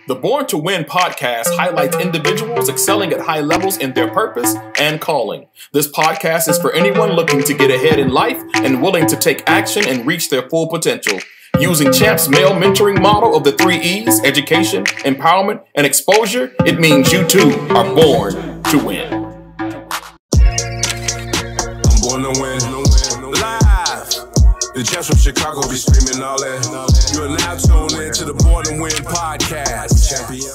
The Born to Win podcast highlights individuals excelling at high levels in their purpose and calling. This podcast is for anyone looking to get ahead in life and willing to take action and reach their full potential. Using Champ's male mentoring model of the 3 E's, education, empowerment, and exposure, it means you too are born to win. I'm born to win. Live. The Chaps from Chicago be screaming all that. You are now tuned in to the Born to Win podcast. Champion.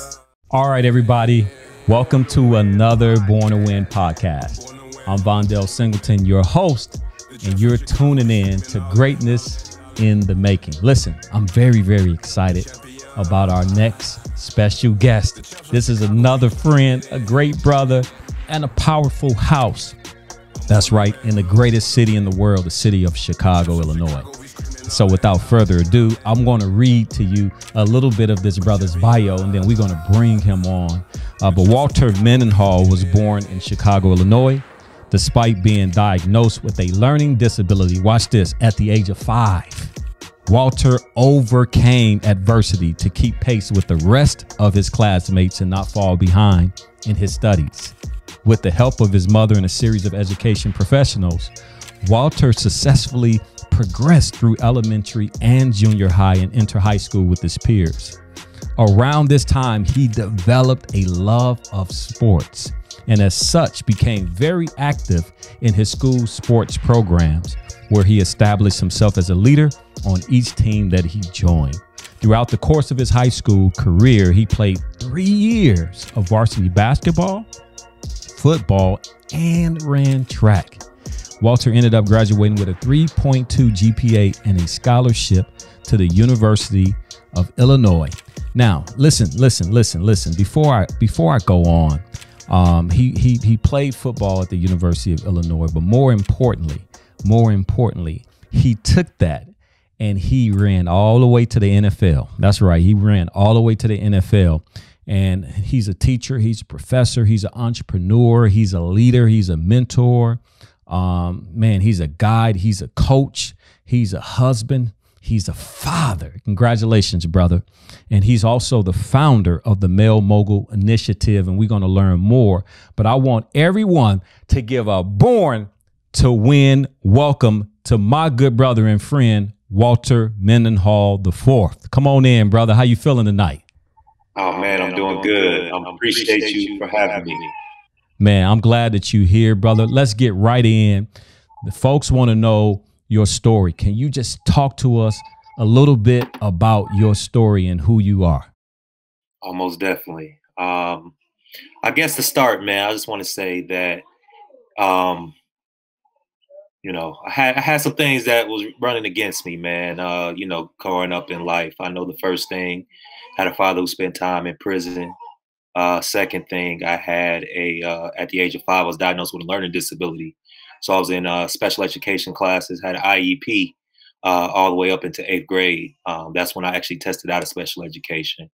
All right, everybody. Welcome to another Born to Win podcast. I'm Vondale Singleton, your host, and you're tuning in to greatness in the making. Listen, I'm very, very excited about our next special guest. This is another friend, a great brother, and a powerful house. That's right, in the greatest city in the world, the city of Chicago, Illinois. So without further ado, I'm going to read to you a little bit of this brother's bio, and then we're going to bring him on. But Walter Mendenhall was born in Chicago, Illinois, despite being diagnosed with a learning disability. Watch this, at the age of 5. Walter overcame adversity to keep pace with the rest of his classmates and not fall behind in his studies. With the help of his mother and a series of education professionals, Walter successfully progressed through elementary and junior high and enter high school with his peers. Around this time, he developed a love of sports and as such became very active in his school sports programs, where he established himself as a leader on each team that he joined. Throughout the course of his high school career, he played 3 years of varsity basketball, football, and ran track. Walter ended up graduating with a 3.2 GPA and a scholarship to the University of Illinois. Now, listen. Before I go on, he played football at the University of Illinois, but more importantly, he took that and he ran all the way to the NFL. That's right, he ran all the way to the NFL. And he's a teacher, he's a professor, he's an entrepreneur, he's a leader, he's a mentor. Man, he's a guide, he's a coach, he's a husband, he's a father. Congratulations, brother. And he's also the founder of the Male Mogul Initiative, and we're going to learn more. But I want everyone to give a Born to Win welcome to my good brother and friend, Walter Mendenhall IV. Come on in, brother. How you feeling tonight? Oh, man, I'm doing good. I appreciate you for having me. Man, I'm glad that you're here, brother. Let's get right in. The folks want to know your story. Can you just talk to us a little bit about your story and who you are? Oh, most definitely. I guess to start, man, I just want to say that, you know, I had some things that was running against me, man, you know, growing up in life. I know the first thing, had a father who spent time in prison. Second thing, I had at the age of 5, I was diagnosed with a learning disability. So I was in special education classes, had an IEP all the way up into 8th grade. That's when I actually tested out of special education,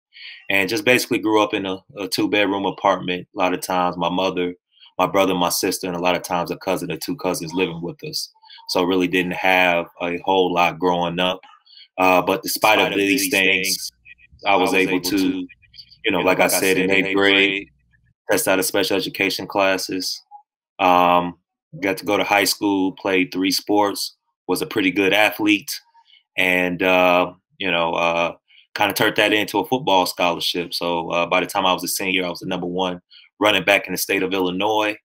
and just basically grew up in a 2-bedroom apartment. A lot of times my mother, my brother, my sister, and a lot of times a cousin or 2 cousins living with us. So really didn't have a whole lot growing up. But despite of these things, I was able to, you know, like I said, in 8th grade, test out of special education classes, got to go to high school, played 3 sports, was a pretty good athlete, and, you know, kind of turned that into a football scholarship. So by the time I was a senior, I was the #1 running back in the state of Illinois.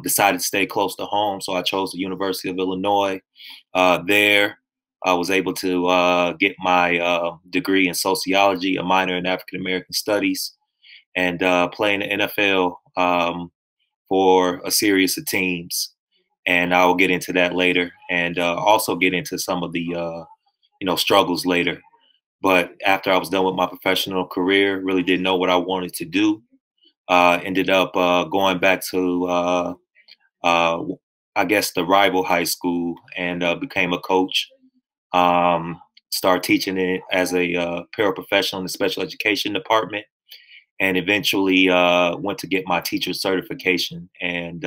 Decided to stay close to home, so I chose the University of Illinois. There, I was able to get my degree in sociology, a minor in African American studies, and play in the NFL for a series of teams. And I will get into that later, and also get into some of the you know, struggles later. But after I was done with my professional career, really didn't know what I wanted to do. Ended up going back to I guess the rival high school, and became a coach. Started teaching it as a paraprofessional in the special education department, and eventually went to get my teacher certification, and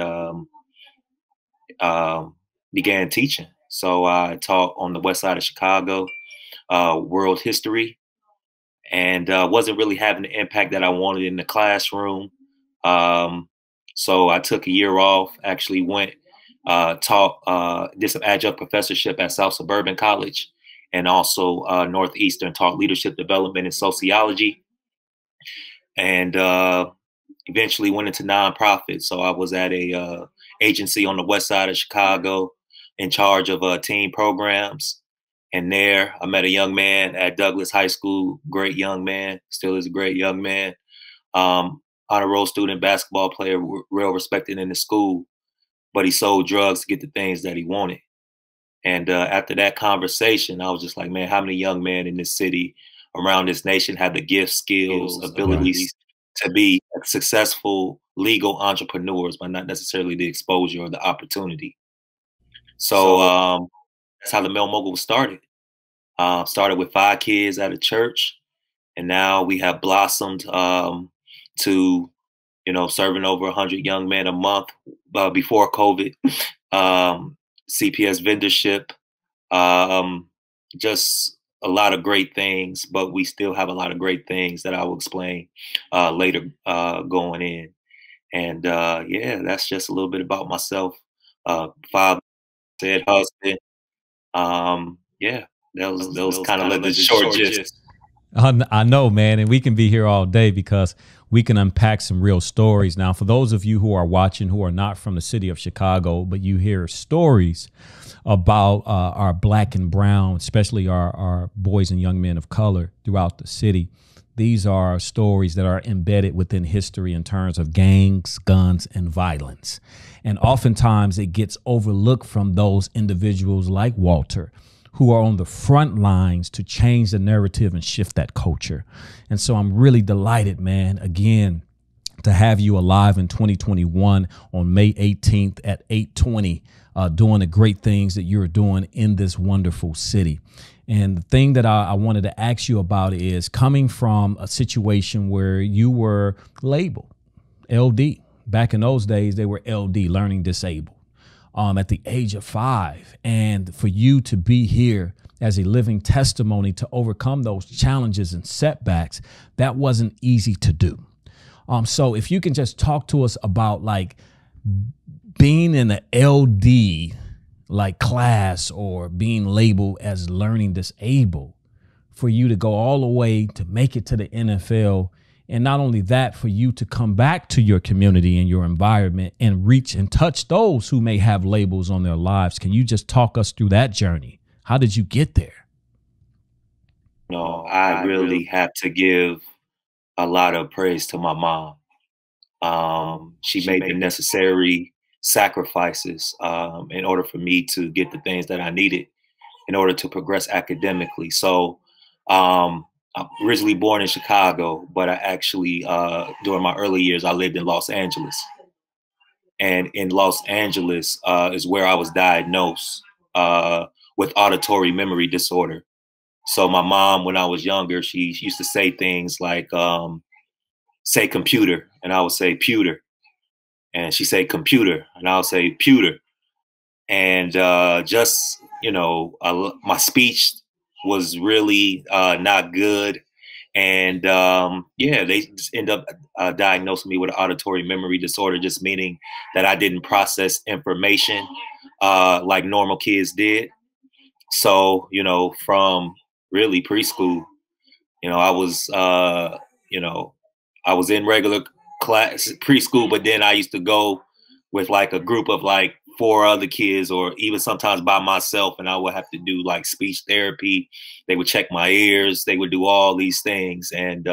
began teaching. So I taught on the west side of Chicago, world history, and wasn't really having the impact that I wanted in the classroom. So I took a year off, actually went, did some adjunct professorship at South Suburban College, and also Northeastern, taught leadership development and sociology, and eventually went into nonprofit. So I was at a agency on the west side of Chicago in charge of teen programs. And there I met a young man at Douglas High School, great young man, still is a great young man, honor roll student, basketball player, real respected in the school, but he sold drugs to get the things that he wanted. And after that conversation, I was just like, man, how many young men in this city, around this nation, have the gifts, skills, abilities to be successful legal entrepreneurs, but not necessarily the exposure or the opportunity? So that's how the Male Mogul started. Started with 5 kids at a church, and now we have blossomed to, serving over 100 young men a month. Before COVID, CPS vendorship, just a lot of great things, but we still have a lot of great things that I will explain later going in. And yeah, that's just a little bit about myself. Father, said husband. Yeah, that was kind of like the short gist. I know, man, and we can be here all day because we can unpack some real stories. Now, for those of you who are watching who are not from the city of Chicago, but you hear stories about our black and brown, especially our boys and young men of color throughout the city, these are stories that are embedded within history in terms of gangs, guns, and violence. And oftentimes it gets overlooked from those individuals like Walter, who are on the front lines to change the narrative and shift that culture. And so I'm really delighted, man, again, to have you alive in 2021 on May 18th at 8:20, doing the great things that you're doing in this wonderful city. And the thing that I wanted to ask you about is coming from a situation where you were labeled LD. Back in those days, they were LD, learning disabled. At the age of 5, and for you to be here as a living testimony to overcome those challenges and setbacks, that wasn't easy to do. So if you can just talk to us about like being in the LD like class or being labeled as learning disabled, for you to go all the way to make it to the NFL. And not only that, for you to come back to your community and your environment and reach and touch those who may have labels on their lives. Can you just talk us through that journey? How did you get there? No, I really have to give a lot of praise to my mom. She made the necessary sacrifices in order for me to get the things that I needed in order to progress academically. So I'm originally born in Chicago, but I actually, during my early years, I lived in Los Angeles. And in Los Angeles is where I was diagnosed with auditory memory disorder. So my mom, when I was younger, she used to say things like, say computer, and I would say pewter. And she'd say computer, and I would say pewter. And just, my speech was really not good. And yeah, they just end up diagnosing me with an auditory memory disorder, just meaning that I didn't process information like normal kids did. So, from really preschool, I was, I was in regular class preschool, but then I used to go with like a group of like 4 other kids, or even sometimes by myself, and I would have to do like speech therapy. They would check my ears. They would do all these things. And,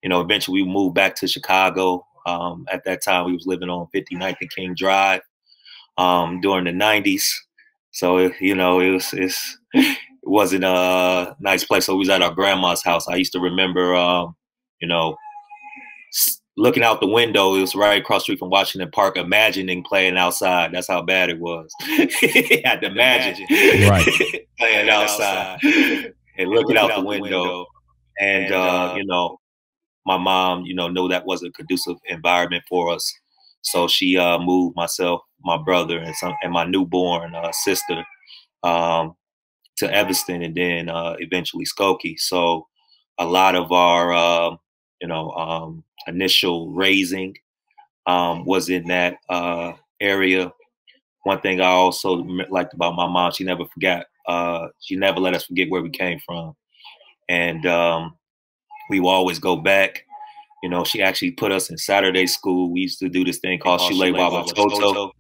eventually we moved back to Chicago. At that time, we was living on 59th and King Drive during the 90s. So, it wasn't a nice place. So we was at our grandma's house. I used to remember, looking out the window. It was right across the street from Washington Park, imagining playing outside. That's how bad it was. I had to imagine right. playing outside and looking out the window. And, my mom, knew that wasn't a conducive environment for us. So she moved myself, my brother, and my newborn sister to Evanston, and then eventually Skokie. So a lot of our, initial raising was in that area. One thing I also liked about my mom, she never forgot. She never let us forget where we came from, and we will always go back. You know, she actually put us in Saturday school. We used to do this thing called Shule Watoto,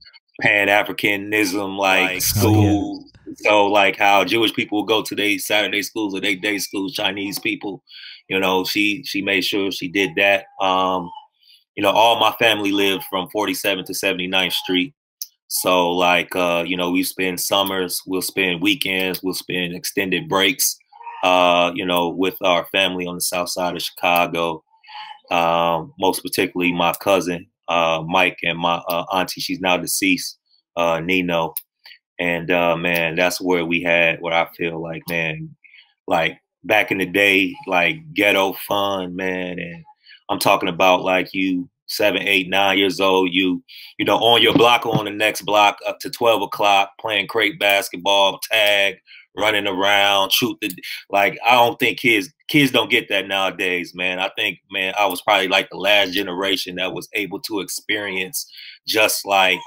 Pan-Africanism, like school. So like how Jewish people will go to their Saturday schools or their day schools, Chinese people, you know, she made sure she did that. You know, all my family lived from 47th to 79th Street. So like, you know, we spend summers, we'll spend weekends, we'll spend extended breaks, you know, with our family on the south side of Chicago. Most particularly my cousin, Mike, and my auntie, she's now deceased, Nino. And man, that's where we had what I feel like, man, like back in the day, like ghetto fun, man. And I'm talking about like you 7, 8, 9 years old, you know, on your block or on the next block up to 12 o'clock, playing crate basketball, tag, running around, shoot the, like, I don't think kids don't get that nowadays, man. I think, man, I was probably like the last generation that was able to experience just like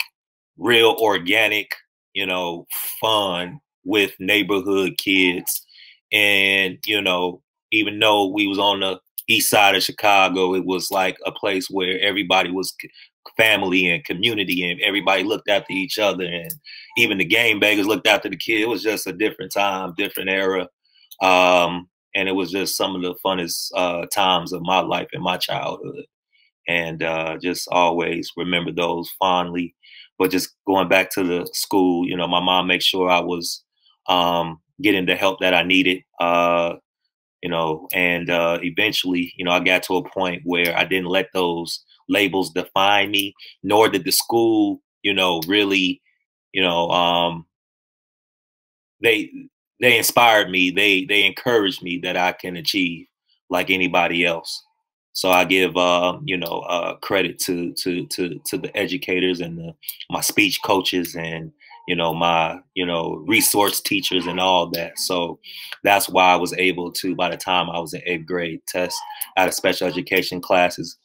real organic, you know, fun with neighborhood kids. And, you know, even though we was on the east side of Chicago, it was like a place where everybody was family and community and everybody looked after each other. And even the game bangers looked after the kid. It was just a different time, different era. And it was just some of the funnest times of my life and my childhood. And just always remember those fondly. But just going back to the school, you know, my mom made sure I was getting the help that I needed, you know, and eventually, you know, I got to a point where I didn't let those labels define me, nor did the school, you know, really, you know, they inspired me. They encouraged me that I can achieve like anybody else. So I give you know, credit to the educators and my speech coaches and, you know, my, you know, resource teachers and all that. So that's why I was able to, by the time I was in 8th grade, test out of special education classes.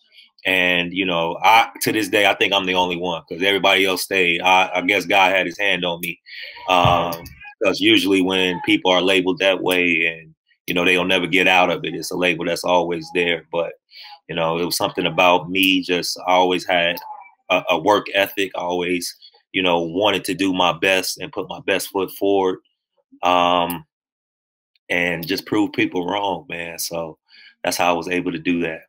And, you know, to this day, I think I'm the only one because everybody else stayed. I guess God had his hand on me. Because usually when people are labeled that way and, you know, they'll never get out of it, it's a label that's always there. But, you know, it was something about me. Just I always had a work ethic. I always, you know, wanted to do my best and put my best foot forward, and just prove people wrong, man. So that's how I was able to do that.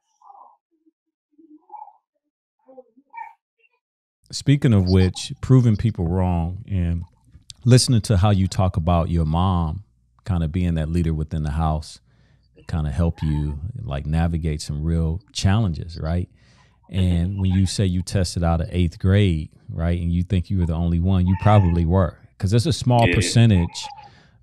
Speaking of which, proving people wrong and listening to how you talk about your mom kind of being that leader within the house, kind of help you like navigate some real challenges, right? And when you say you tested out of 8th grade, right, and you think you were the only one, you probably were, because there's a small percentage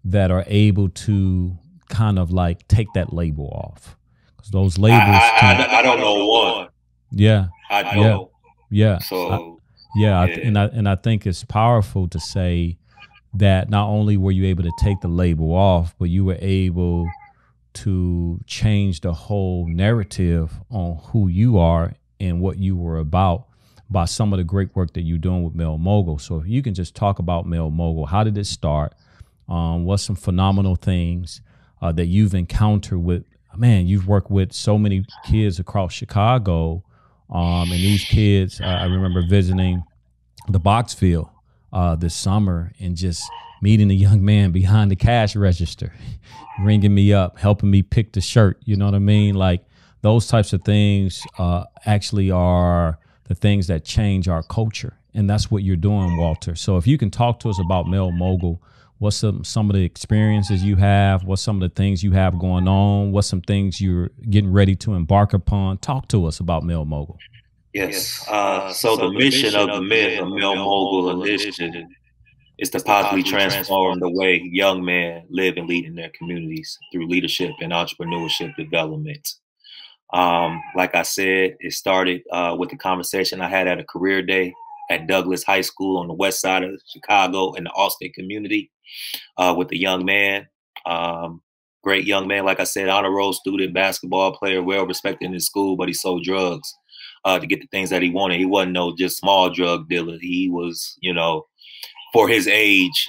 that are able to kind of like take that label off. Because those labels, I don't know one. Yeah, I know. Yeah. So and I think it's powerful to say that not only were you able to take the label off, but you were able to change the whole narrative on who you are and what you were about by some of the great work that you're doing with Male Mogul. So if you can just talk about Male Mogul, how did it start? What's some phenomenal things that you've encountered with, man, you've worked with so many kids across Chicago. And these kids, I remember visiting the box field this summer and just meeting a young man behind the cash register, ringing me up, helping me pick the shirt. You know what I mean? Like those types of things actually are the things that change our culture. And that's what you're doing, Walter. So if you can talk to us about Male Mogul, what's some of the experiences you have? What's some of the things you have going on? What's some things you're getting ready to embark upon? Talk to us about Male Mogul. Yes. So the mission of the Male Mogul Initiative is to positively transform the way young men live and lead in their communities through leadership and entrepreneurship development. Like I said, it started with the conversation I had at a career day at Douglas High School on the west side of Chicago in the Allstate community with a young man. great young man. Like I said, honor roll student, basketball player, well respected in his school, but he sold drugs to get the things that he wanted. He wasn't no just small drug dealer. He was, you know, for his age,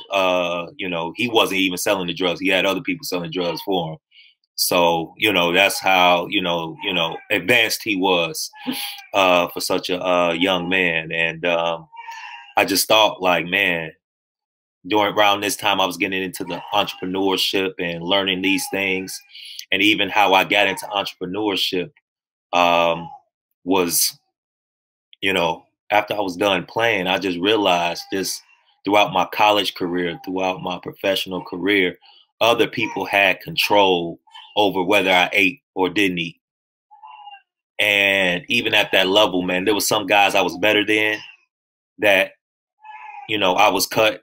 you know, he wasn't even selling the drugs. He had other people selling drugs for him. So, you know, that's how, you know, advanced he was for such a young man. And I just thought, like, man, during around this time, I was getting into the entrepreneurship and learning these things. And even how I got into entrepreneurship was, you know, after I was done playing, I just realized this throughout my college career, throughout my professional career, other people had control over whether I ate or didn't eat. And even at that level, man, there was some guys I was better than that, you know, I was cut.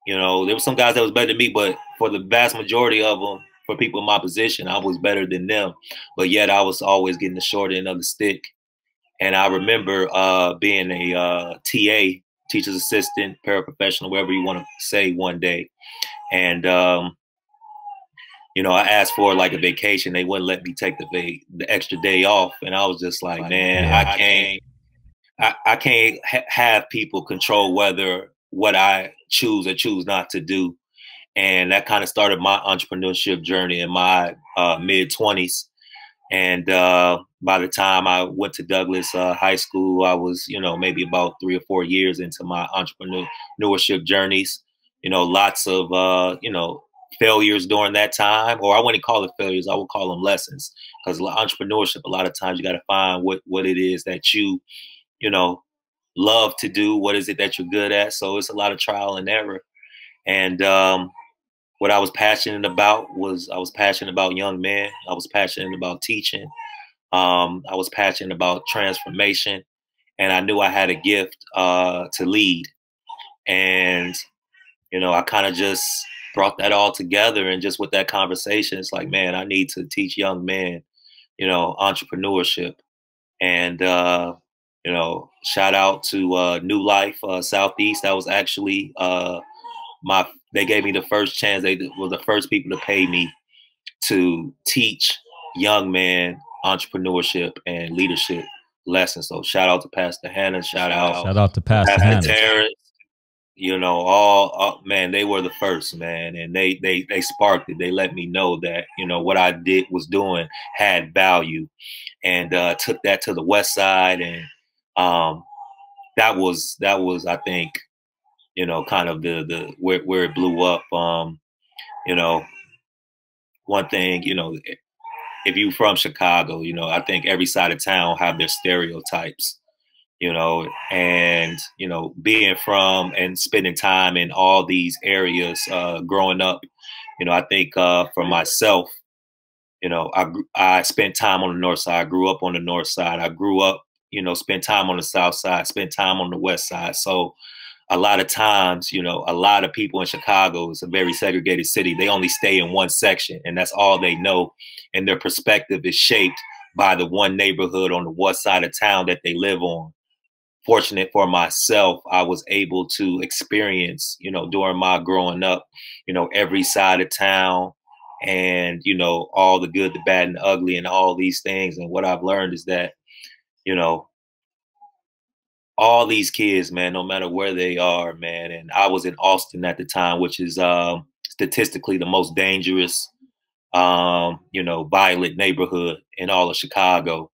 You know, there were some guys that was better than me, but for the vast majority of them, for people in my position, I was better than them. But yet I was always getting the short end of the stick. And I remember being a TA, teacher's assistant, paraprofessional, whatever you want to say, one day. And, you know, I asked for like a vacation. They wouldn't let me take the extra day off. And I was just like, man, I can't have people control whether what I choose or choose not to do. And that kind of started my entrepreneurship journey in my mid-20s. And by the time I went to Douglas High School, I was, you know, maybe about 3 or 4 years into my entrepreneurship journeys. You know, lots of, you know, failures during that time, or I wouldn't call it failures. I would call them lessons, because entrepreneurship, a lot of times you got to find what it is that you know, love to do. What is it that you're good at? So it's a lot of trial and error. And what I was passionate about was I was passionate about young men. I was passionate about teaching. I was passionate about transformation. And I knew I had a gift to lead. And, you know, I kind of just brought that all together. And just with that conversation, it's like, man, I need to teach young men, you know, entrepreneurship. And, you know, shout out to New Life Southeast. That was actually they gave me the first chance. They were the first people to pay me to teach young men entrepreneurship and leadership lessons. So shout out to Pastor Hannah. Shout out to Pastor Hannah. Terrence. You know, all man, they were the first, man, and they sparked it. They let me know that, you know, what I was doing had value, and took that to the West Side, and that was I think, you know, kind of the where it blew up. You know, one thing, you know, if you from Chicago, you know, I think every side of town have their stereotypes, you know, and, you know, being from and spending time in all these areas, growing up, you know, I think for myself, you know, I spent time on the North Side. I grew up on the North Side. I grew up, you know, spent time on the South Side, spent time on the West Side. So a lot of times, you know, a lot of people in Chicago, it's a very segregated city. They only stay in one section, and that's all they know. And their perspective is shaped by the one neighborhood on the west side of town that they live on. Fortunate for myself, I was able to experience, you know, during my growing up, you know, every side of town, and, you know, all the good, the bad, and the ugly, and all these things. And what I've learned is that, you know, all these kids, man, no matter where they are, man. And I was in Austin at the time, which is statistically the most dangerous, you know, violent neighborhood in all of Chicago.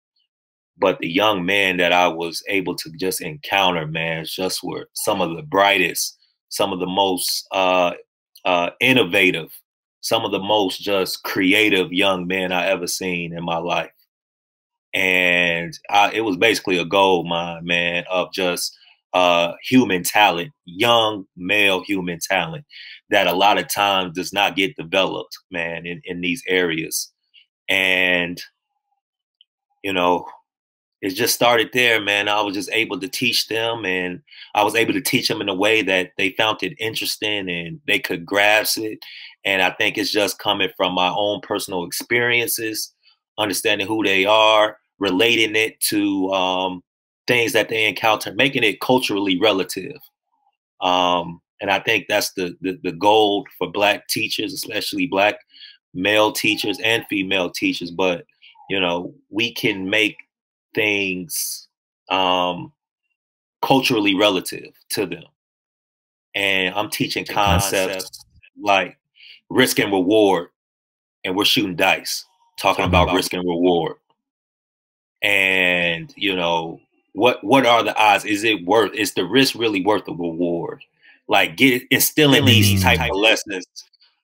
But the young men that I was able to just encounter, man, just were some of the brightest, some of the most innovative, some of the most just creative young men I ever seen in my life. And it was basically a gold mine, man, of just human talent, young male human talent that a lot of times does not get developed, man, in these areas. And, you know, it just started there, man. I was just able to teach them, and I was able to teach them in a way that they found it interesting and they could grasp it. And I think it's just coming from my own personal experiences, understanding who they are, relating it to things that they encounter, making it culturally relative. And I think that's the goal for Black teachers, especially Black male teachers and female teachers, but you know, we can make things culturally relative to them. And I'm teaching concepts like risk and reward, and we're shooting dice, talking about risk and reward. And you know, what are the odds? Is the risk really worth the reward? Like instilling these type of lessons.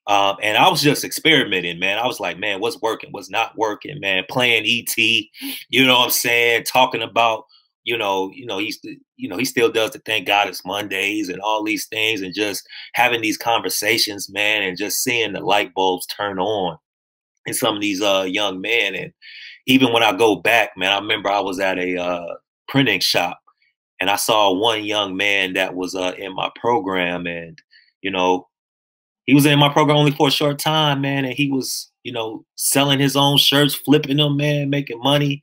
And I was just experimenting, man. I was like, man, what's working? What's not working, man? Playing ET, you know what I'm saying? Talking about, he still does the Thank God It's Mondays and all these things, and just having these conversations, man, and just seeing the light bulbs turn on in some of these young men. And even when I go back, man, I remember I was at a printing shop, and I saw one young man that was in my program, and you know, he was in my program only for a short time, man, and he was, you know, selling his own shirts, flipping them, man, making money.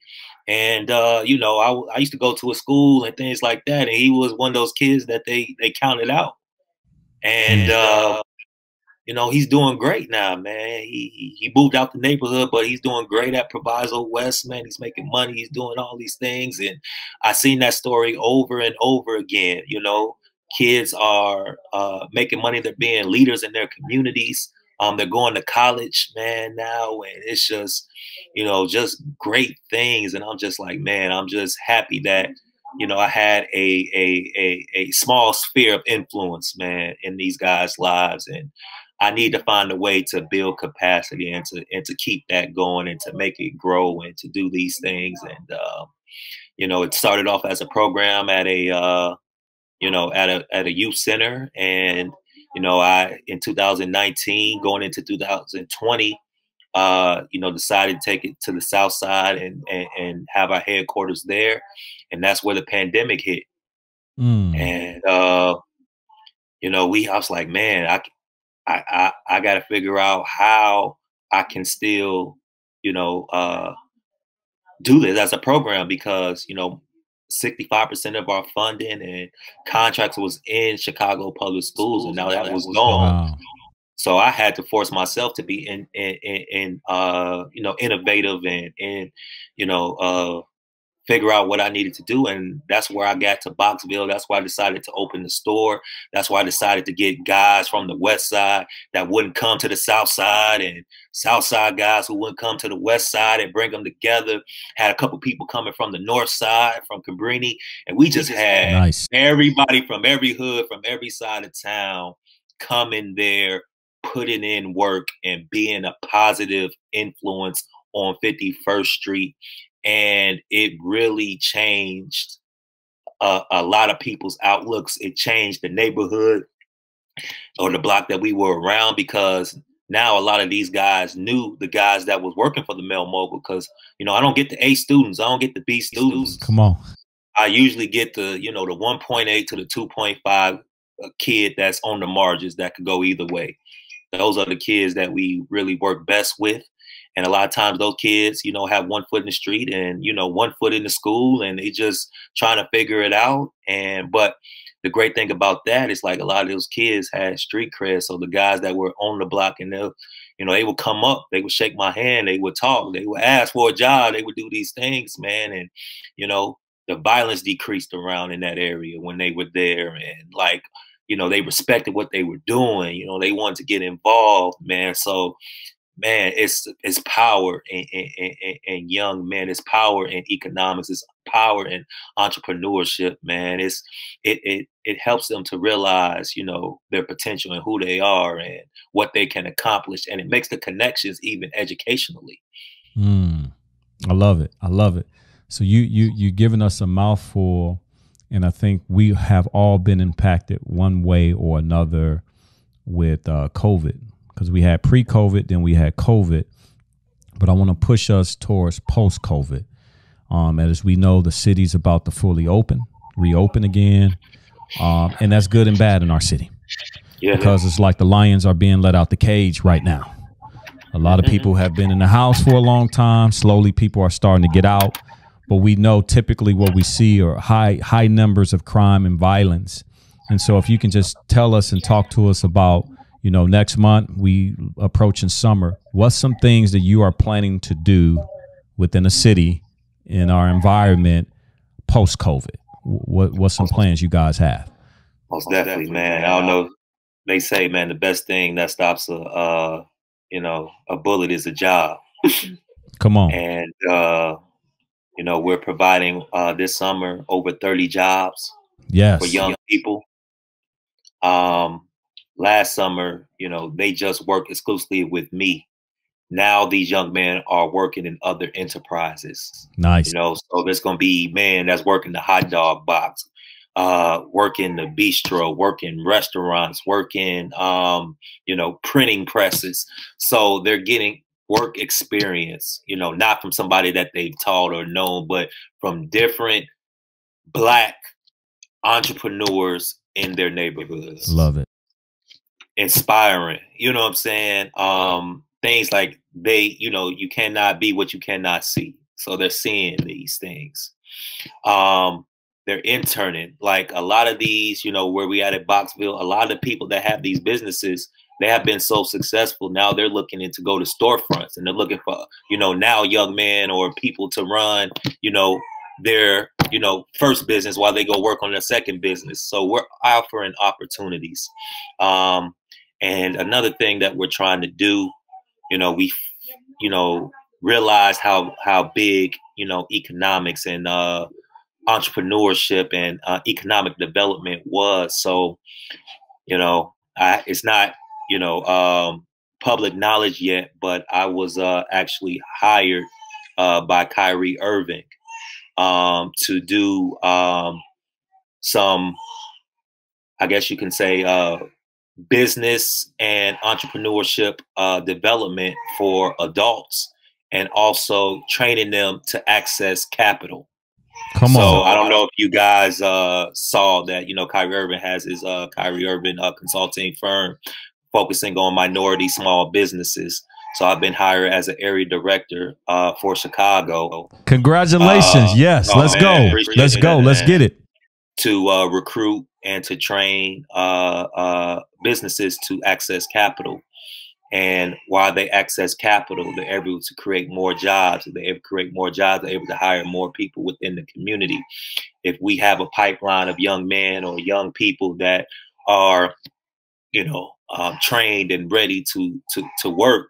And you know, I used to go to a school and things like that, and he was one of those kids that they counted out. And you know, he's doing great now, man. He moved out the neighborhood, but he's doing great at Proviso West, man. He's making money. He's doing all these things. And I've seen that story over and over again. You know, kids are making money. They're being leaders in their communities. They're going to college, man, now. And it's just, you know, just great things. And I'm just like, man, I'm just happy that, you know, I had a small sphere of influence, man, in these guys' lives. And I need to find a way to build capacity and to keep that going and to make it grow and to do these things. And you know, it started off as a program at a at a youth center, and you know, in 2019 going into 2020, you know, decided to take it to the South Side and have our headquarters there, and that's where the pandemic hit. And you know, I was like, man, I got to figure out how I can still, you know, do this as a program, because, you know, 65% of our funding and contracts was in Chicago public schools, and now that was gone. Wow. So I had to force myself to be you know, innovative and you know, figure out what I needed to do. And that's where I got to Boxville. That's why I decided to open the store. That's why I decided to get guys from the West Side that wouldn't come to the South Side, and South Side guys who wouldn't come to the West Side, and bring them together. Had a couple people coming from the North Side, from Cabrini, and we just had everybody from every hood, from every side of town coming there, putting in work and being a positive influence on 51st Street. And it really changed a lot of people's outlooks. It changed the neighborhood or the block that we were around, because now a lot of these guys knew the guys that was working for the Male Mogul. Because, you know, I don't get the A students. I don't get the B students. Come on. I usually get the, you know, the 1.8 to the 2.5 kid that's on the margins that could go either way. Those are the kids that we really work best with. And a lot of times those kids, you know, have 1 foot in the street and, you know, 1 foot in the school, and they just trying to figure it out. But the great thing about that is, like, a lot of those kids had street cred. So the guys that were on the block, and they'll, you know, they would come up, they would shake my hand, they would talk, they would ask for a job, they would do these things, man. And, you know, the violence decreased around in that area when they were there. And, like, you know, they respected what they were doing. You know, they wanted to get involved, man. So, man, it's power in young men. It's power in economics. It's power in entrepreneurship, man. It helps them to realize, you know, their potential and who they are and what they can accomplish. And it makes the connections even educationally. I love it. I love it. So you're giving us a mouthful, and I think we have all been impacted one way or another with COVID. Because we had pre-COVID, then we had COVID. But I want to push us towards post-COVID. As we know, the city's about to fully reopen again. And that's good and bad in our city. Yeah. Because it's like the lions are being let out the cage right now. A lot of people have been in the house for a long time. Slowly, people are starting to get out. But we know typically what we see are high numbers of crime and violence. And so if you can just tell us and talk to us about, You know, next month we approaching summer. What's some things that you are planning to do within the city in our environment post COVID? What's some plans you guys have? Most definitely, man. I don't know. They say, man, the best thing that stops a bullet is a job. Come on. And we're providing this summer over 30 jobs for young people. Last summer, they just worked exclusively with me. Now these young men are working in other enterprises. Nice. So there's going to be man that's working the hot dog box, working the bistro, working restaurants, working, printing presses. So they're getting work experience, not from somebody that they've taught or known, but from different Black entrepreneurs in their neighborhoods. Love it. Inspiring, you know what I'm saying? Things like you cannot be what you cannot see. So they're seeing these things. They're interning. Like a lot of these, where we at Boxville, a lot of the people that have these businesses, they have been so successful. Now they're looking to go to storefronts, and they're looking for, now young men or people to run, their, first business while they go work on their second business. So we're offering opportunities. And another thing that we're trying to do, we, realize how big, economics and entrepreneurship and economic development was. So, it's not, public knowledge yet, but I was actually hired by Kyrie Irving to do some, I guess you can say, business and entrepreneurship development for adults, and also training them to access capital. Come on. So I don't know if you guys saw that, Kyrie Irving has his Kyrie Irving consulting firm focusing on minority small businesses. So I've been hired as an area director for Chicago. Congratulations. Yes. Let's go. Let's go. Let's get it. To recruit and to train businesses to access capital. And while they access capital, they're able to create more jobs. If they're able to create more jobs, they're able to hire more people within the community. If we have a pipeline of young men or young people that are, trained and ready to work,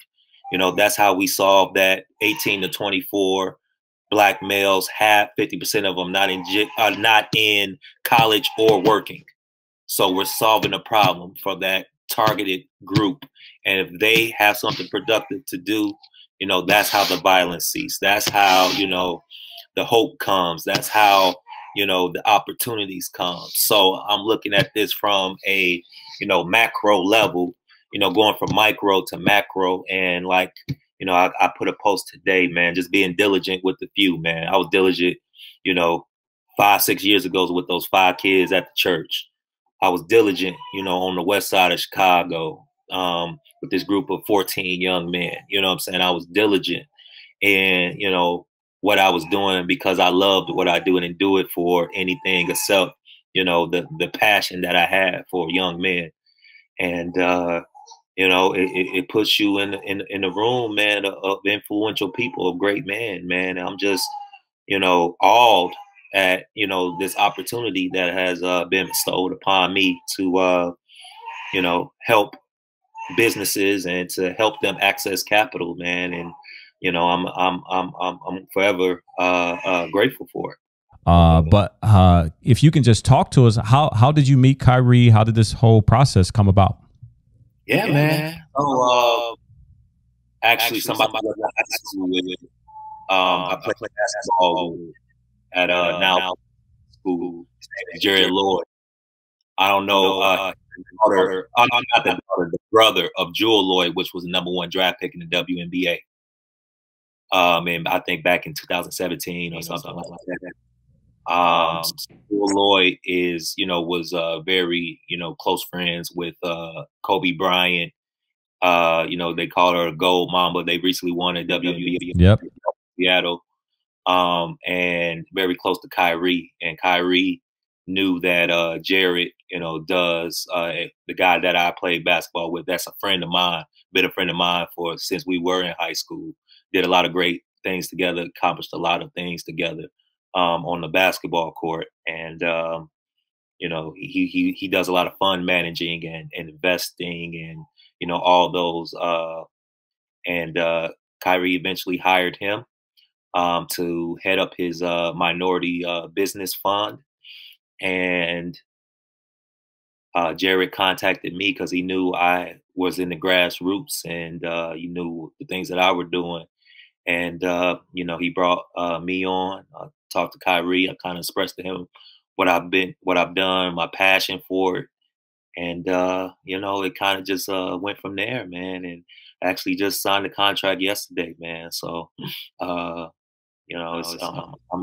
that's how we solve that 18 to 24 Black males have 50% of them not in college or working. So we're solving a problem for that targeted group. And if they have something productive to do, that's how the violence ceases. That's how, the hope comes. That's how, the opportunities come. So I'm looking at this from a, macro level, going from micro to macro. And like, I put a post today, man, just being diligent with the few, man. I was diligent, 5-6 years ago with those 5 kids at the church. I was diligent, on the west side of Chicago with this group of 14 young men. You know what I'm saying? I was diligent in, what I was doing because I loved what I do and do it for anything except, the passion that I had for young men. And, it puts you in the room, man, of influential people, of great men, man. I'm just, awed at, this opportunity that has been bestowed upon me to, help businesses and to help them access capital, man. And, I'm forever grateful for it. But if you can just talk to us, how did you meet Kyrie? How did this whole process come about? Yeah, man. So, actually, somebody was in high school with. I played basketball at now school. Jerry Lloyd. I don't know. The brother of Jewel Lloyd, which was the #1 draft pick in the WNBA. And I think back in 2017 or something like that. Jewel Lloyd is, was very, close friends with Kobe Bryant. They call her a gold mamba. They recently won a WNBA. Yep. Seattle. And very close to Kyrie. And Kyrie knew that Jared, does. The guy that I played basketball with, that's a friend of mine, been a friend of mine since we were in high school. Did a lot of great things together, accomplished a lot of things together on the basketball court. And, he does a lot of fund managing and investing and, all those. And Kyrie eventually hired him to head up his minority business fund. And Jared contacted me because he knew I was in the grassroots and he knew the things that I were doing. And, he brought me on, talked to Kyrie. I kind of expressed to him what I've done, my passion for it. And, it kind of just went from there, man. And actually just signed the contract yesterday, man. So, I'm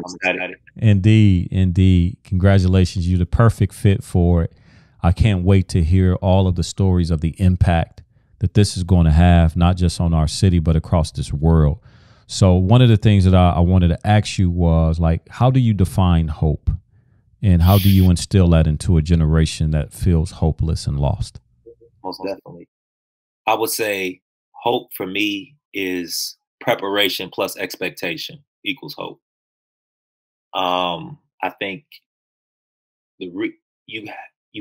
excited. Indeed. Congratulations. You're the perfect fit for it. I can't wait to hear all of the stories of the impact that this is going to have, not just on our city, but across this world. So one of the things that I wanted to ask you was, like, how do you define hope? And how do you instill that into a generation that feels hopeless and lost? Most definitely. I would say hope for me is preparation plus expectation equals hope. I think you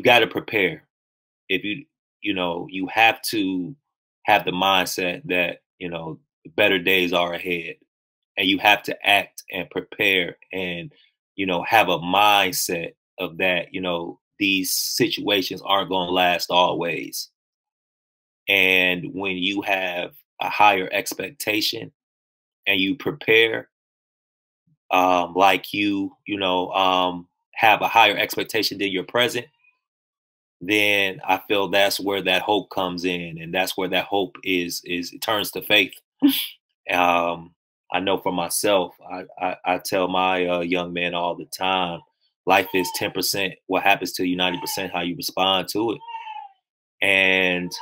got to prepare. If you have to have the mindset that, better days are ahead, and you have to act and prepare and, have a mindset of that, these situations aren't going to last always. And when you have a higher expectation and you prepare, like have a higher expectation than your present, then I feel that's where that hope comes in, and that's where that hope is it turns to faith. I know for myself, I tell my young men all the time, life is 10% what happens to you, 90% how you respond to it. And,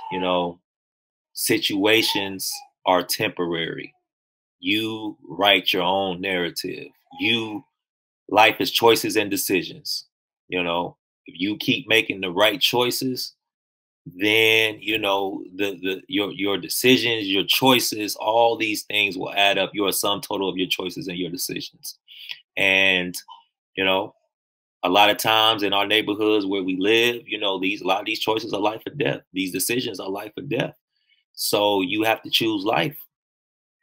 situations are temporary. You write your own narrative. Life is choices and decisions. If you keep making the right choices, then your decisions, your choices, all these things will add up. You're a sum total of your choices and your decisions. And a lot of times in our neighborhoods where we live, a lot of these choices are life or death. These decisions are life or death. So you have to choose life.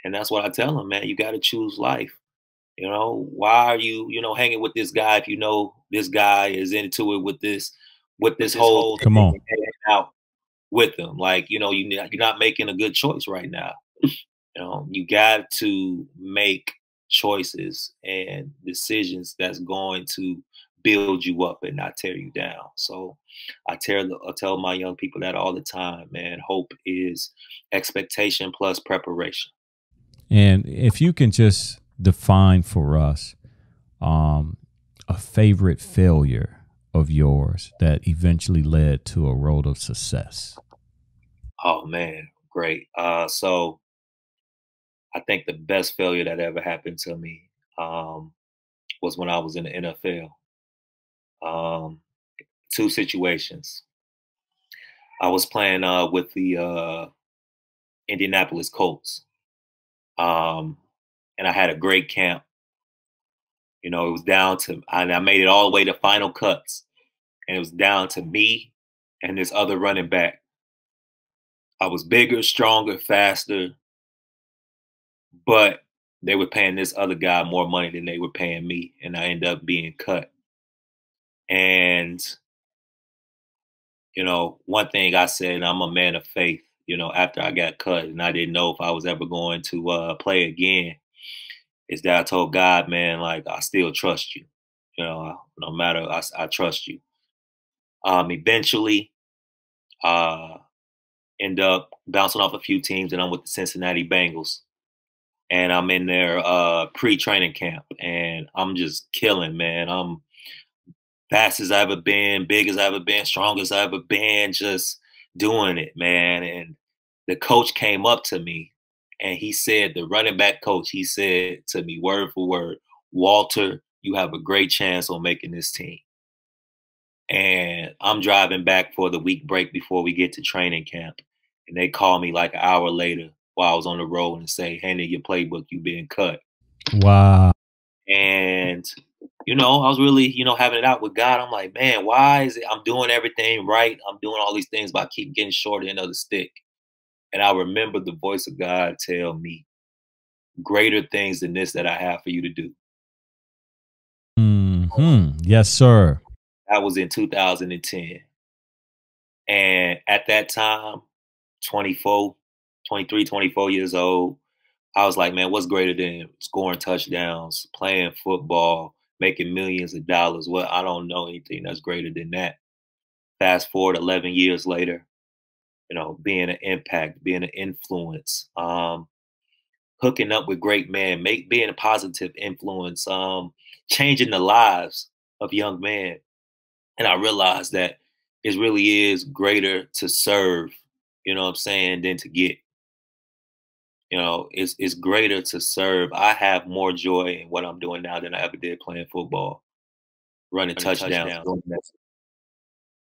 And that's what I tell them, man. You got to choose life. Why are you, hanging with this guy if you know this guy is into it with this whole come on out with them? Like, you're not making a good choice right now. You got to make choices and decisions that's going to build you up and not tear you down. So I tell my young people that all the time, man. Hope is expectation plus preparation. And if you can just define for us a favorite failure of yours that eventually led to a road of success. Oh man, great. So I think the best failure that ever happened to me was when I was in the NFL. Two situations. I was playing with the Indianapolis Colts. And I had a great camp. It was down to, I made it all the way to final cuts. And it was down to me and this other running back. I was bigger, stronger, faster, but they were paying this other guy more money than they were paying me. And I ended up being cut. And, one thing I said, and I'm a man of faith, after I got cut and I didn't know if I was ever going to play again, is that I told God, man, like, I still trust you. No matter, I trust you. Eventually, end up bouncing off a few teams, and I'm with the Cincinnati Bengals. And I'm in their pre-training camp, and I'm just killing, man. I'm fast as I've ever been, big as I've ever been, strong as I've ever been, just doing it, man. And the coach came up to me, and he said, the running back coach, he said to me, word for word, Walter, you have a great chance on making this team. And I'm driving back for the week break before we get to training camp. And they call me like an hour later while I was on the road and say, "Hand in your playbook, you being cut." Wow. And, you know, I was really, you know, having it out with God. I'm like, man, why is it I'm doing everything right? I'm doing all these things, but I keep getting short end of the stick. And I remember the voice of God tell me, greater things than this that I have for you to do. Yes, sir. That was in 2010. And at that time, 24, 23, 24 years old, I was like, man, what's greater than scoring touchdowns, playing football, making millions of dollars? Well, I don't know anything that's greater than that. Fast forward 11 years later, you know, being an impact, being an influence, hooking up with great men, being a positive influence, changing the lives of young men. And I realized that it really is greater to serve, you know what I'm saying, than to get. You know, it's greater to serve. I have more joy in what I'm doing now than I ever did playing football, running touchdowns. Doing that.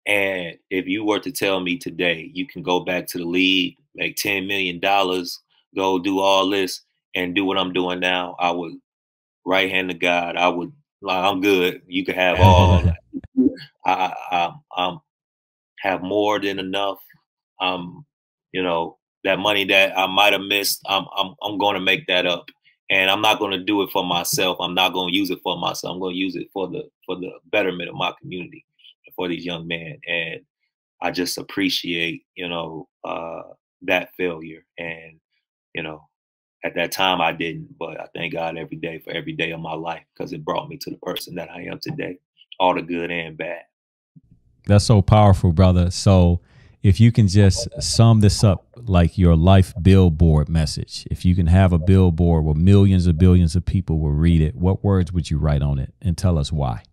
And if you were to tell me today, you can go back to the league, make $10 million, go do all this and do what I'm doing now, I would right hand to God. I would like, I'm good. You can have all of it. I'm have more than enough. You know, that money that I might have missed, I'm going to make that up, and I'm not going to do it for myself. I'm not going to use it for myself. I'm going to use it for the betterment of my community, for these young men. And I just appreciate, you know, that failure. And you know, at that time I didn't, but I thank God every day for every day of my life because it brought me to the person that I am today, all the good and bad. That's so powerful, brother. So if you can just sum this up like your life billboard message, if you can have a billboard where millions of billions of people will read it, what words would you write on it? And tell us why.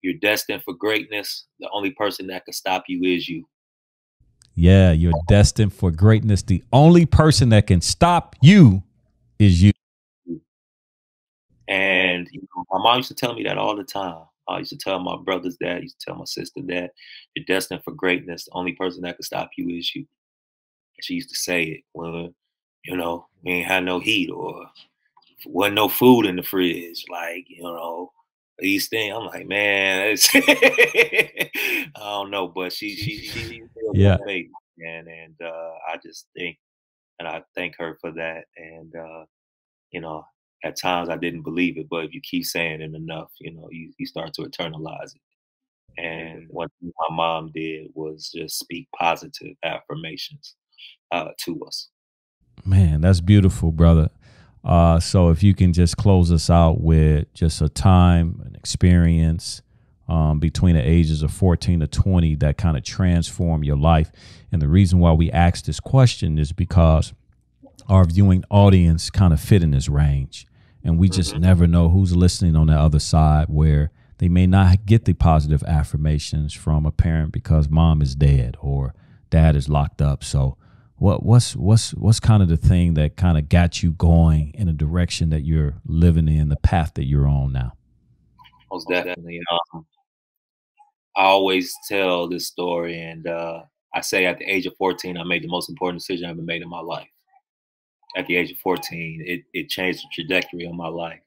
You're destined for greatness. The only person that can stop you is you. Yeah, you're destined for greatness. The only person that can stop you is you. And you know, my mom used to tell me that all the time. I used to tell my brothers that. I used to tell my sister that. You're destined for greatness. The only person that can stop you is you. And she used to say it when, you know, we ain't had no heat or wasn't no food in the fridge. Like, you know, these things. I'm like, man, it's I don't know, but she Yeah. and I just think, and I thank her for that. And you know, at times I didn't believe it, but if you keep saying it enough, you know, you start to internalize it. And what my mom did was just speak positive affirmations to us. Man, that's beautiful, brother. So if you can just close us out with just a time, an experience between the ages of 14 to 20 that kind of transformed your life. And the reason why we asked this question is because our viewing audience kind of fit in this range. And we just never know who's listening on the other side, where they may not get the positive affirmations from a parent because mom is dead or dad is locked up. So what's kind of the thing that kind of got you going in a direction that you're living in, the path that you're on now? Most definitely. I always tell this story, and I say at the age of 14, I made the most important decision I ever made in my life. At the age of 14, it changed the trajectory of my life.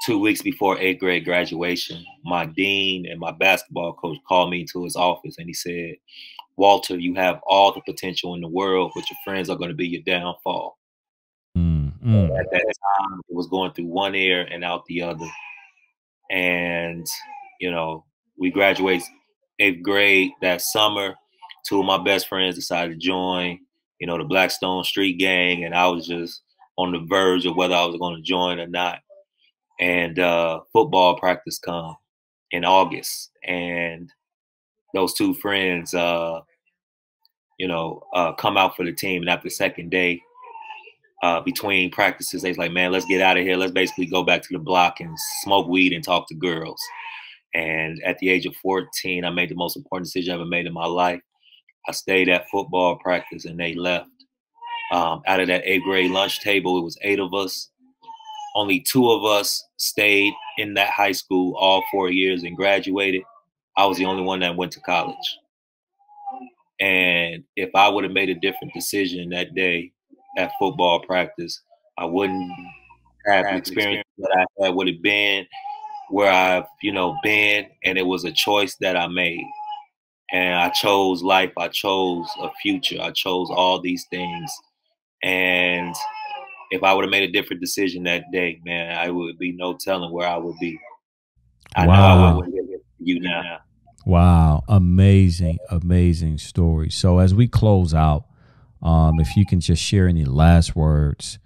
2 weeks before 8th grade graduation, my dean and my basketball coach called me into his office and he said, "Walter, you have all the potential in the world, but your friends are going to be your downfall." At that time, it was going through one ear and out the other. And, you know, we graduated 8th grade that summer. Two of my best friends decided to join, you know, the Blackstone Street Gang. And I was just on the verge of whether I was going to join or not. And football practice come in August. And those two friends, you know, come out for the team. And after the second day, between practices, they was like, man, let's get out of here. Let's basically go back to the block and smoke weed and talk to girls. And at the age of 14, I made the most important decision I ever made in my life. I stayed at football practice and they left. Out of that 8th grade lunch table, it was 8 of us. Only 2 of us stayed in that high school all 4 years and graduated. I was the only one that went to college. And if I would have made a different decision that day at football practice, I wouldn't have the experience that I had would have been where I've, been. And it was a choice that I made. And I chose life. I chose a future. I chose all these things. And if I would have made a different decision that day, man, I would be no telling where I would be. I know I wouldn't be with you now. Wow. Amazing, amazing story. So as we close out, if you can just share any last words,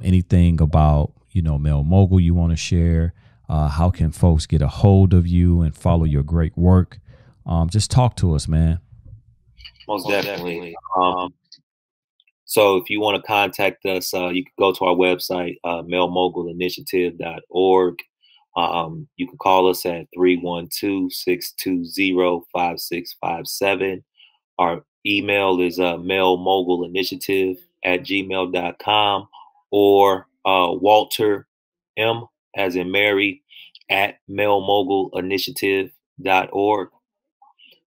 anything about, Male Mogul you want to share, how can folks get a hold of you and follow your great work? Just talk to us, man. Most definitely. So if you want to contact us, you can go to our website, malemogulinitiative.org. You can call us at 312-620-5657. Our email is malemogulinitiative@gmail.com, or Walter M as in Mary at malemogulinitiative.org.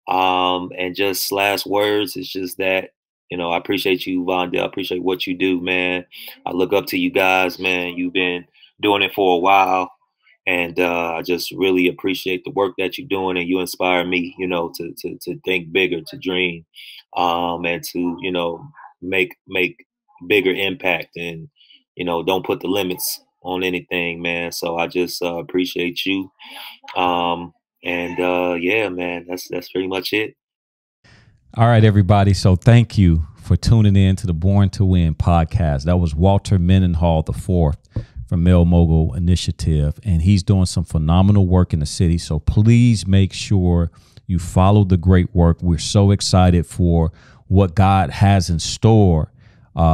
And just last words is just that, I appreciate you, Vondale. I appreciate what you do, man. I look up to you guys, man. You've been doing it for a while. And I just really appreciate the work that you're doing, and you inspire me, to think bigger, to dream, and to, make bigger impact, and, don't put the limits on anything, man. So I just appreciate you. Yeah, man, that's pretty much it. All right, everybody. So thank you for tuning in to the Born to Win podcast. That was Walter Mendenhall IV from Male Mogul Initiative, and he's doing some phenomenal work in the city. So please make sure you follow the great work. We're so excited for what God has in store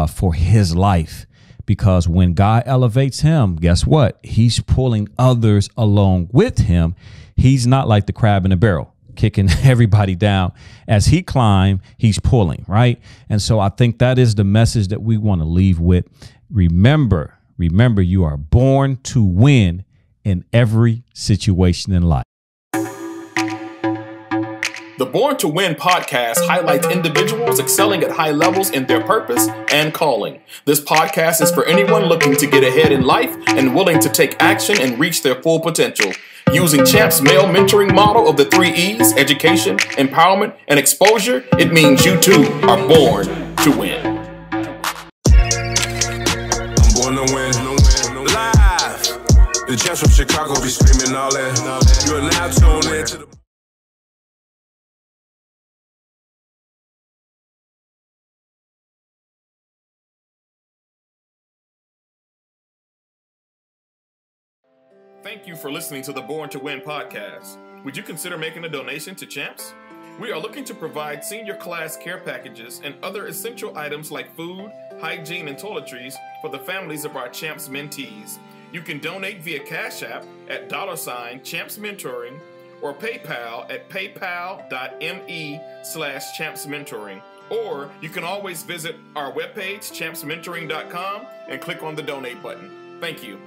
for his life, because when God elevates him, guess what? He's pulling others along with him. He's not like the crab in a barrel, kicking everybody down. As he climbs, he's pulling, right? And so I think that is the message that we want to leave with. Remember, you are born to win in every situation in life. The Born to Win podcast highlights individuals excelling at high levels in their purpose and calling. This podcast is for anyone looking to get ahead in life and willing to take action and reach their full potential. Using Champ's male mentoring model of the 3 E's, education, empowerment, and exposure, it means you too are born to win. I'm born to win. Live. The Jets from Chicago be screaming all that. You are now tuned in to the... Thank you for listening to the Born to Win podcast. Would you consider making a donation to Champs? We are looking to provide senior class care packages and other essential items like food, hygiene, and toiletries for the families of our Champs mentees. You can donate via Cash App at $Champs Mentoring or PayPal at paypal.me/Champs Mentoring. Or you can always visit our webpage, champsmentoring.com, and click on the donate button. Thank you.